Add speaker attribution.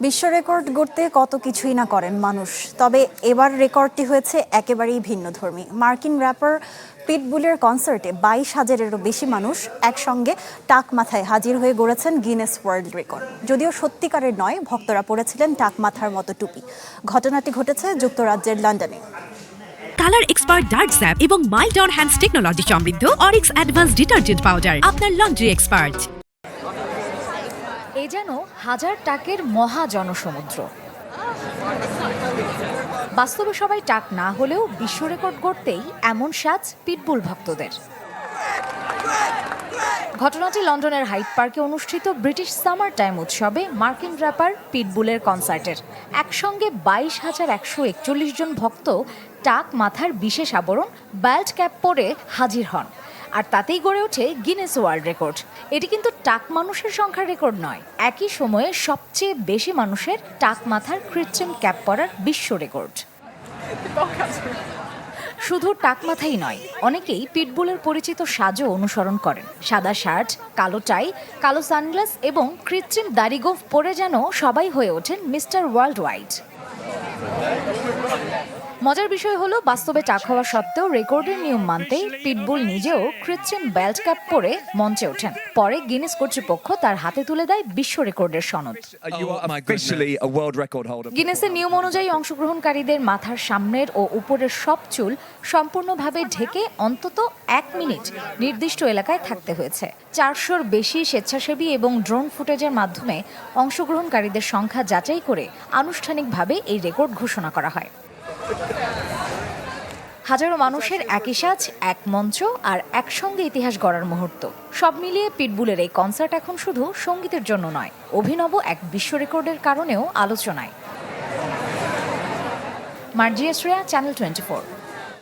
Speaker 1: বিশ্ব রেকর্ড গড়তে কত কিছুই না করেন মানুষ, তবে এবার রেকর্ডটি হয়েছে একেবারেই ভিন্নধর্মী। মার্কিন র্যাপার পিটবুলের কনসার্টে 22,000-এরও বেশি মানুষ একসঙ্গে টাক মাথায় হাজির হয়ে গড়েছেন গিনেস ওয়ার্ল্ড রেকর্ড। যদিও সত্যিকারের নয়, ভক্তরা পরেছিলেন টাক মাথার মতো টুপি। ঘটনাটি ঘটেছে যুক্তরাজ্যের লন্ডনে।
Speaker 2: কালার এক্সপার্ট ডার্ক স্যাপ এবং মাইল্ড অন হ্যান্ডস টেকনোলজি সমৃদ্ধ অরিক্স অ্যাডভান্স ডিটারজেন্ট পাউডার আপনার লন্ড্রি এক্সপার্ট।
Speaker 3: এ যেন হাজার টাকের মহা জনসমুদ্র। বাস্তবে সবাই টাক না হলেও বিশ্ব রেকর্ড গড়তেই এমন সাজ পিটবুল ভক্তদের। ঘটনাটি লন্ডনের হাইড পার্কে অনুষ্ঠিত ব্রিটিশ সামার টাইম উৎসবে মার্কিন র্যাপার পিটবুলের কনসার্টের। একসঙ্গে 22,141 জন ভক্ত টাক মাথার বিশেষ আবরণ বেল্ট ক্যাপ পরে হাজির হন, আর তাতেই গড়ে ওঠে গিনেস ওয়ার্ল্ড রেকর্ড। এটি কিন্তু টাক মানুষের সংখ্যার রেকর্ড নয়, একই সময়ে সবচেয়ে বেশি মানুষের টাক মাথার কৃত্রিম ক্যাপ পরার বিশ্ব রেকর্ড। শুধু টাক মাথাই নয়, অনেকেই পিটবুলের পরিচিত সাজও অনুসরণ করেন। সাদা শার্ট, কালো টাই, কালো সানগ্লাস এবং কৃত্রিম দাড়িগোঁফ পরে যেন সবাই হয়ে ওঠেন মিস্টার ওয়ার্ল্ড ওয়াইড। মজার বিষয় হলো, বাস্তবে টাক হওয়া সত্ত্বেও রেকর্ডের নিয়ম মানতে পিটবুল নিজেও কৃত্রিম বেল্ট ক্যাপ পরে মঞ্চে ওঠেন। পরে গিনেস কর্তৃপক্ষ তার হাতে তুলে দেয় বিশ্ব রেকর্ডের সনদ। গিনেসের নিয়ম অনুযায়ী অংশগ্রহণকারীদের মাথার সামনের ও উপরের সব চুল সম্পূর্ণভাবে ঢেকে অন্তত 1 মিনিট নির্দিষ্ট এলাকায় থাকতে হয়েছে। 400-র বেশি স্বেচ্ছাসেবী এবং ড্রোন ফুটেজের মাধ্যমে অংশগ্রহণকারীদের সংখ্যা যাচাই করে আনুষ্ঠানিকভাবে এই রেকর্ড ঘোষণা করা হয়। হাজারো মানুষের একই সাজ, এক মঞ্চ আর একসঙ্গে ইতিহাস গড়ার মুহূর্ত। সব মিলিয়ে পিটবুলের এই কনসার্ট এখন শুধু সঙ্গীতের জন্য নয়, অভিনব এক বিশ্ব রেকর্ডের কারণেও আলোচনায়। মার্জিয়া শ্রেয়া, চ্যানেল 24।